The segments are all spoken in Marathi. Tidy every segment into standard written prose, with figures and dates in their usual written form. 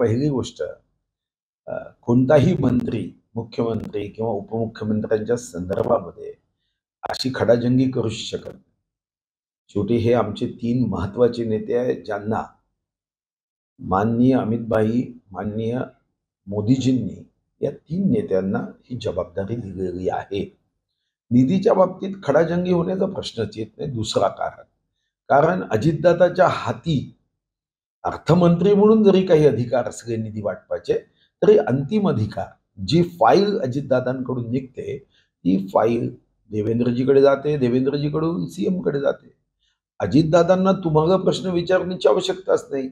पहिली गोष्ट, कोणताही मंत्री, मुख्यमंत्री किंवा उपमुख्यमंत्र्यांच्या संदर्भामध्ये अशी खडाजंगी करू शकत नाही. शेवटी हे आमचे 3 महत्वाचे नेते आहेत, ज्यांना माननीय अमितभाई, माननीय मोदीजींनी या 3 नेत्यांना ही जबाबदारी दिलेली आहे. निधीच्या बाबतीत खडाजंगी होण्याचा प्रश्नच येत नाही. दुसरा कारण अजितदादाच्या हाती अर्थमंत्री म्हणून जरी काही अधिकार असले निधी वाटपाचे, तरी अंतिम अधिकार, जी फाईल अजितदादांकडून निघते ती फाईल देवेंद्रजीकडे जाते, देवेंद्रजीकडून सीएम कडे जाते. अजितदादांना तुम्हाला प्रश्न विचारण्याची आवश्यकताच नाही.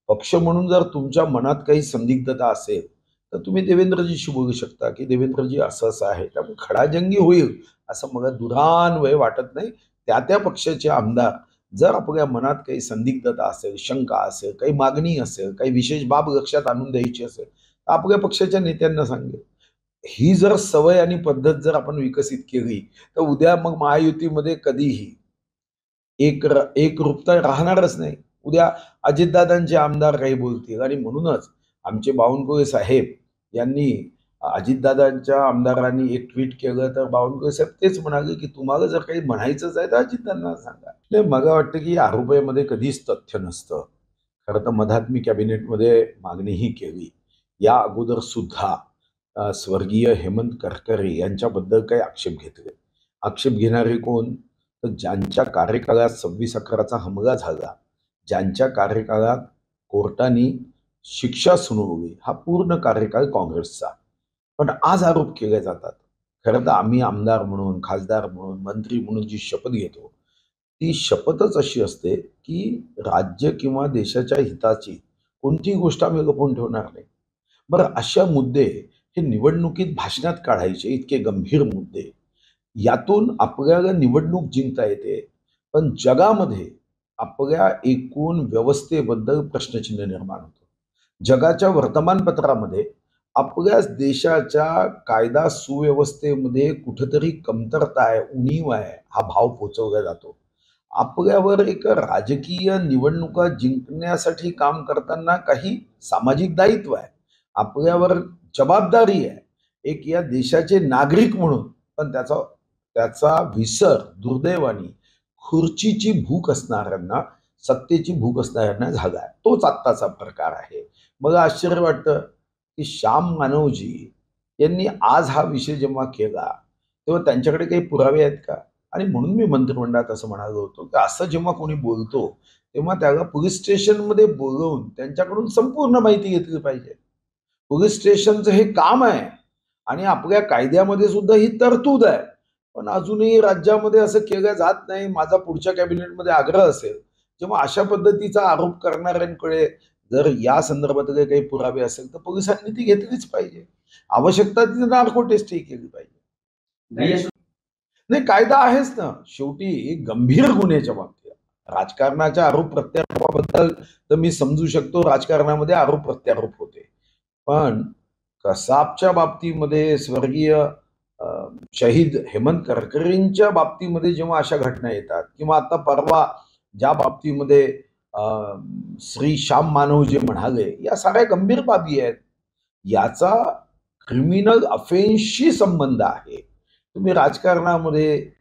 पक्ष म्हणून जर तुमच्या मनात काही संदिग्धता असेल तर तुम्ही देवेंद्रजीशी बोलू शकता की देवेंद्रजी असं असं आहे. त्यामुळे खडाजंगी होईल असं मला दुरान्वय वाटत नाही. त्या पक्षाचे आमदार जर आपल्या मनात काही संदिग्धता असेल, शंका असेल, काही मागणी असेल, काही विशेष बाब लक्षात आणून द्यायची असेल तर आपल्या पक्षाच्या नेत्यांना सांगेल. ही जर सवय आणि पद्धत जर आपण विकसित केली तर उद्या मग महायुतीमध्ये कधीही एक रूपता राहणारच नाही. उद्या अजितदादांचे आमदार काही बोलतील आणि म्हणूनच आमचे बावनकुळे साहेब यांनी अजितदादांच्या आमदारांनी एक ट्विट केलं तर बावनकुळे साहेब तेच म्हणाले की तुम्हाला जर काही म्हणायचंच आहे तर अजितदादांना सांगा. मला वाटतं की आरोपामध्ये कधीच तथ्य नसतं. खरं तर मधात मी कॅबिनेटमध्ये मागणीही केली. या अगोदर सुद्धा स्वर्गीय हेमंत करकरे यांच्याबद्दल काही आक्षेप घेतले. आक्षेप घेणारे कोण? तर ज्यांच्या कार्यकाळात 26/11चा हमला झाला, ज्यांच्या कार्यकाळात कोर्टाने शिक्षा सुनावली, हा पूर्ण कार्यकाळ काँग्रेसचा. पण आज आरोप केले जातात. खरं तर आम्ही आमदार म्हणून, खासदार म्हणून, मंत्री म्हणून जी शपथ घेतो ती शपथच अशी असते की राज्य किंवा देशाच्या हिताची कोणतीही गोष्ट आम्ही लपवून ठेवणार नाही. बरं, अशा मुद्दे हे निवडणुकीत भाषणात काढायचे, इतके गंभीर मुद्दे, यातून आपल्याला निवडणूक जिंकता येते, पण जगामध्ये आपल्या एकूण व्यवस्थेबद्दल प्रश्नचिन्ह निर्माण होतं. जगाच्या वर्तमानपत्रामध्ये आपल्या देशाच्या कायदा सुव्यवस्थेमध्ये कुठेतरी कमतरता आहे, उणीव आहे, हा भाव पोचवला जातो. आपल्यावर एक राजकीय निवडणुका जिंकण्यासाठी काम करताना काही सामाजिक दायित्व आहे, आपल्यावर जबाबदारी आहे एक या देशाचे नागरिक म्हणून. पण त्याचा विसर दुर्दैवाने खुर्चीची भूक असणाऱ्यांना, सत्तेची भूक असणाऱ्यांना झाला आहे. तोच आत्ताचा प्रकार आहे. मला आश्चर्य वाटतं की श्याम मानवजी यांनी आज हा विषय जेव्हा केला तेव्हा त्यांच्याकडे काही पुरावे आहेत का? आणि म्हणून मी मंत्रिमंडळात असं म्हणालो होतो की असं जेव्हा कोणी बोलतो तेव्हा त्याला पोलीस स्टेशनमध्ये बोलवून त्यांच्याकडून संपूर्ण माहिती घेतली पाहिजे. पोलीस स्टेशनचं हे काम आहे आणि आपल्या कायद्यामध्ये सुद्धा ही तरतूद आहे. पण अजूनही राज्यामध्ये असं केलं जात नाही. माझा पुढच्या कॅबिनेटमध्ये आग्रह असेल, जेव्हा अशा पद्धतीचा आरोप करणाऱ्यांकडे जर या संदर्भातले काही पुरावे असेल तर पोलिसांनी ती घेतलीच पाहिजे. आवश्यकता ती नार्को टेस्टही केली पाहिजे. नाही, कायदा आहेच ना. शेवटी गंभीर गुन्ह्याच्या बाबतीत, राजकारणाच्या आरोप प्रत्यारोपाबद्दल तर मी समजू शकतो, राजकारणामध्ये आरोप प्रत्यारोप होते. पण कसाबच्या बाबतीमध्ये, स्वर्गीय शहीद हेमंत करकरेंच्या बाबतीमध्ये जेव्हा अशा घटना येतात, किंवा आता परवा ज्या बाबतीमध्ये श्री श्याम मानव जे म्हणाले, या सगळ्या गंभीर बाबी आहेत. याचा क्रिमिनल अफेन्सशी संबंध आहे. तुम्ही राजकारणामध्ये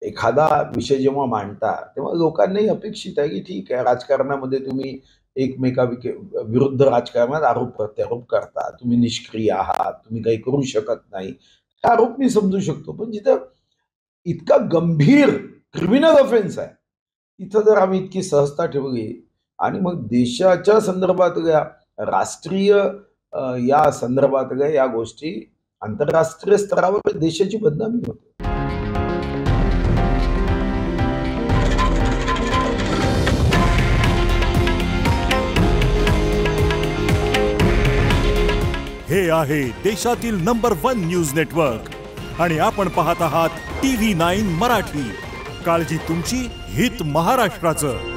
एखादा विषय जेव्हा मांडता तेव्हा लोकांनाही अपेक्षित आहे की ठीक आहे, राजकारणामध्ये तुम्ही एकमेका विरुद्ध राजकारणात आरोप प्रत्यारोप करता, तुम्ही निष्क्रिय आहात, तुम्ही काही करू शकत नाही, हे आरोप मी समजू शकतो. पण जिथं इतका गंभीर क्रिमिनल ऑफेन्स आहे तिथं जर आम्ही इतकी सहजता ठेवली आणि मग देशाच्या संदर्भातल्या, राष्ट्रीय या संदर्भातल्या या गोष्टी आंतरराष्ट्रीय स्तरावर देशाची बदनामी होते. हे आहे देशातील नंबर 1 न्यूज नेटवर्क आणि आपण पाहत आहात TV9 मराठी. काळजी तुमची, हित महाराष्ट्राचं.